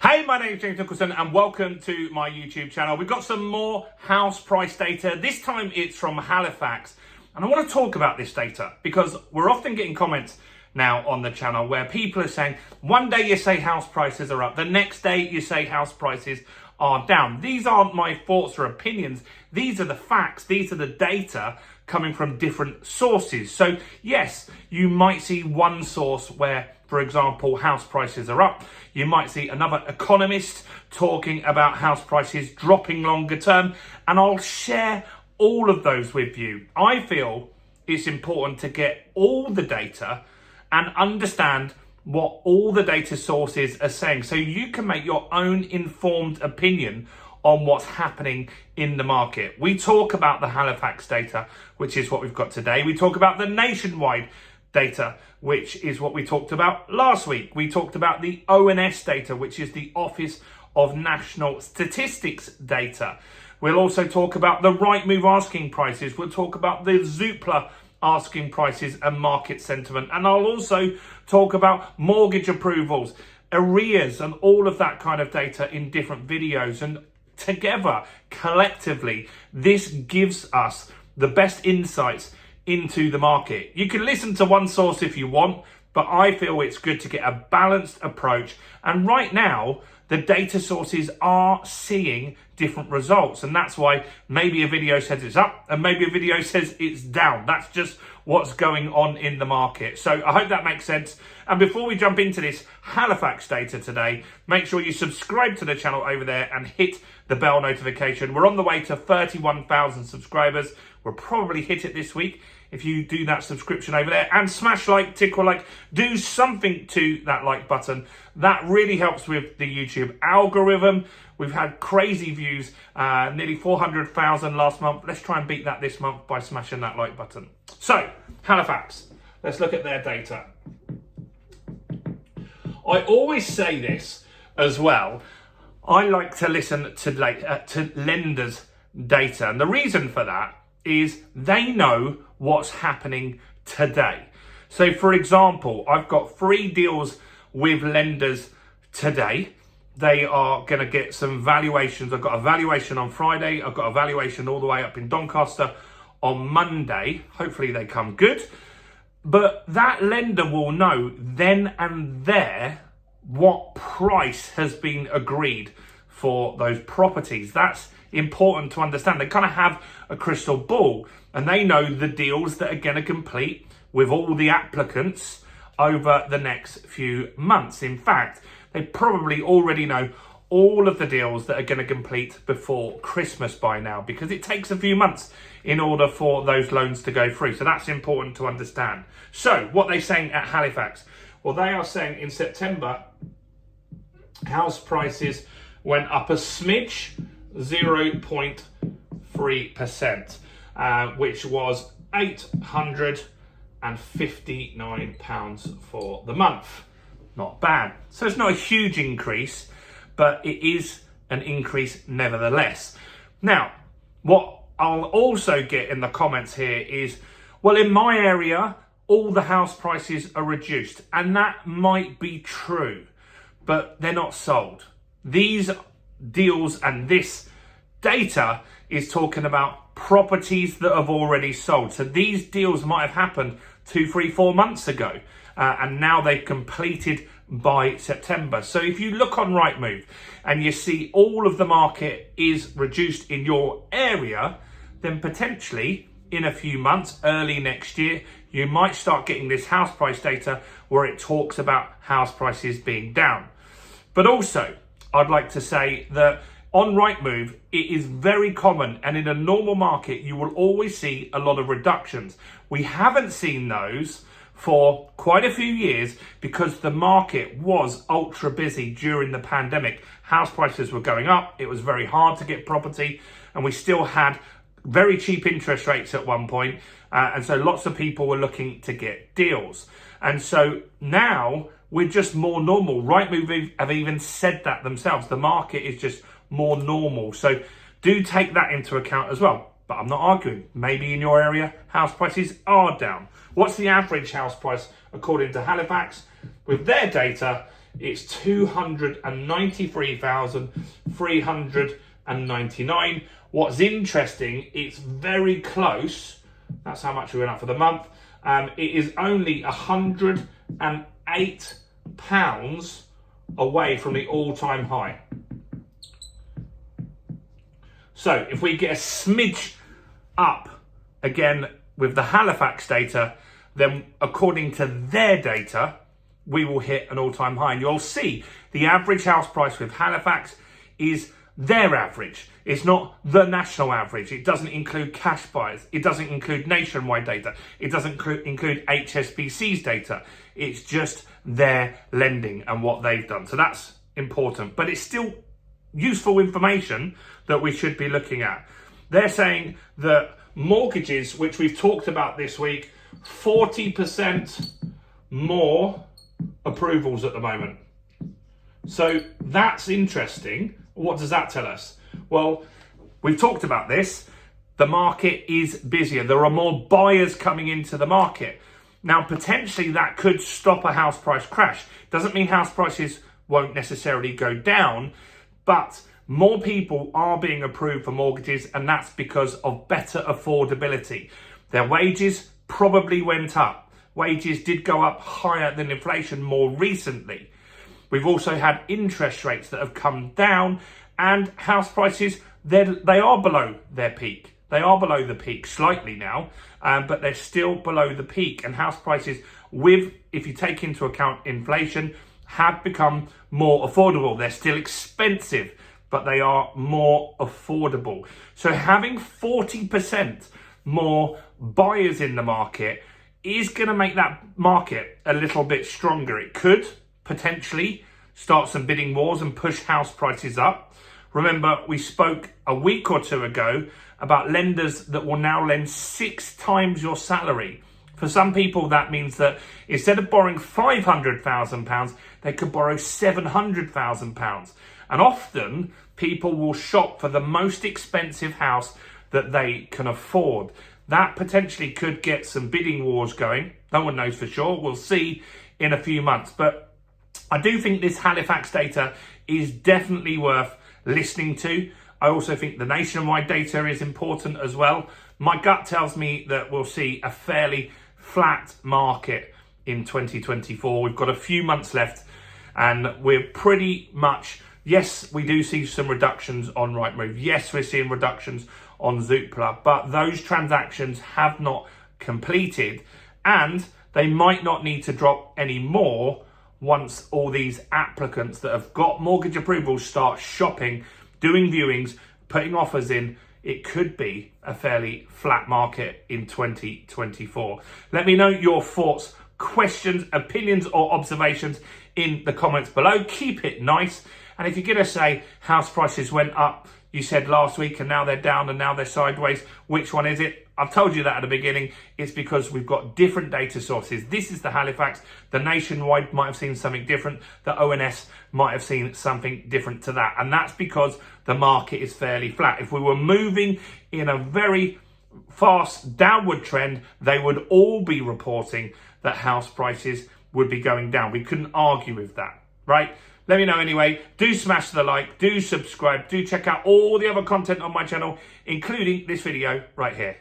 Hey, my name is James Nicholson and welcome to my YouTube channel. We've got some more house price data. This time it's from Halifax. And I want to talk about this data because we're often getting comments now on the channel where people are saying, one day you say house prices are up, the next day you say house prices are down. These aren't my thoughts or opinions. These are the facts. These are the data coming from different sources. So yes, you might see one source where, for example, house prices are up. You might see another economist talking about house prices dropping longer term, and I'll share all of those with you. I feel it's important to get all the data and understand what all the data sources are saying so you can make your own informed opinion on what's happening in the market. We talk about the Halifax data, which is what we've got today. We talk about the nationwide data, which is what we talked about last week. We talked about the ONS data, which is the Office of National Statistics data. We'll also talk about the Rightmove asking prices. We'll talk about the Zoopla asking prices and market sentiment. And I'll also talk about mortgage approvals, arrears, and all of that kind of data in different videos. And together, collectively, this gives us the best insights into the market. You can listen to one source if you want, but I feel it's good to get a balanced approach. And right now, the data sources are seeing different results. And that's why maybe a video says it's up and maybe a video says it's down. That's just what's going on in the market. So I hope that makes sense. And before we jump into this Halifax data today, make sure you subscribe to the channel over there and hit the bell notification. We're on the way to 31,000 subscribers. We'll probably hit it this week if you do that subscription over there, and smash like, tickle like, do something to that like button. That really helps with the YouTube algorithm. We've had crazy views, nearly 400,000 last month. Let's try and beat that this month by smashing that like button. So, Halifax, let's look at their data. I always say this as well. I like to listen to lenders' data, and the reason for that is they know what's happening today. So for example, I've got 3 deals with lenders today. They are going to get some valuations. I've got a valuation on Friday. I've got a valuation all the way up in Doncaster on Monday. Hopefully they come good. But that lender will know then and there what price has been agreed for those properties. That's important to understand. They kind of have a crystal ball and they know the deals that are going to complete with all the applicants over the next few months. In fact, they probably already know all of the deals that are going to complete before Christmas by now, because it takes a few months in order for those loans to go through. So that's important to understand. So what they're saying at Halifax, well, they are saying in September, house prices went up a smidge, 0.3%, which was £859 for the month. Not bad. So it's not a huge increase, but it is an increase nevertheless. Now, what I'll also get in the comments here is, well, in my area, all the house prices are reduced. And that might be true, but they're not sold. These deals and this data is talking about properties that have already sold. So these deals might have happened 2, 3, 4 months ago, and now they've completed by September. So if you look on Rightmove and you see all of the market is reduced in your area, then potentially in a few months, early next year, you might start getting this house price data where it talks about house prices being down. But also, I'd like to say that on Rightmove, it is very common, and in a normal market, you will always see a lot of reductions. We haven't seen those for quite a few years because the market was ultra busy during the pandemic. House prices were going up. It was very hard to get property, and we still had very cheap interest rates at one point. And so lots of people were looking to get deals. And so now we're just more normal. Rightmove have even said that themselves. The market is just more normal. So do take that into account as well. But I'm not arguing. Maybe in your area, house prices are down. What's the average house price according to Halifax? With their data, it's 293,399. What's interesting, it's very close. That's how much we went up for the month. It is only £108 away from the all-time high. So if we get a smidge up again with the Halifax data, then according to their data, we will hit an all-time high. And you'll see the average house price with Halifax is their average. It's not the national average. It doesn't include cash buyers. It doesn't include nationwide data. It doesn't include HSBC's data. It's just their lending and what they've done. So that's important, but it's still useful information that we should be looking at. They're saying that mortgages, which we've talked about this week, 40% more approvals at the moment. So that's interesting. What does that tell us? Well, we've talked about this. The market is busier. There are more buyers coming into the market. Now, potentially that could stop a house price crash. Doesn't mean house prices won't necessarily go down, but more people are being approved for mortgages, and that's because of better affordability. Their wages probably went up. Wages did go up higher than inflation more recently. We've also had interest rates that have come down, and house prices, they are below their peak. They are below the peak slightly now, but they're still below the peak. And house prices, if you take into account inflation, have become more affordable. They're still expensive, but they are more affordable. So having 40% more buyers in the market is going to make that market a little bit stronger. It could potentially start some bidding wars and push house prices up. Remember, we spoke a week or two ago about lenders that will now lend 6 times your salary. For some people, that means that instead of borrowing £500,000, they could borrow £700,000. And often people will shop for the most expensive house that they can afford. That potentially could get some bidding wars going. No one knows for sure. We'll see in a few months. But I do think this Halifax data is definitely worth listening to. I also think the nationwide data is important as well. My gut tells me that we'll see a fairly flat market in 2024. We've got a few months left, and we're pretty much, yes, we do see some reductions on Rightmove. Yes, we're seeing reductions on Zoopla, but those transactions have not completed, and they might not need to drop any more once all these applicants that have got mortgage approvals start shopping, doing viewings, putting offers in. It could be a fairly flat market in 2024. Let me know your thoughts, questions, opinions, or observations in the comments below. Keep it nice. And if you're going to say house prices went up, you said last week, and now they're down and now they're sideways, which one is it? I've told you that at the beginning. It's because we've got different data sources. This is the Halifax. The nationwide might have seen something different. The ONS might have seen something different to that. And that's because the market is fairly flat. If we were moving in a very fast downward trend, they would all be reporting that house prices would be going down. We couldn't argue with that, right? Let me know anyway. Do smash the like, do subscribe, do check out all the other content on my channel, including this video right here.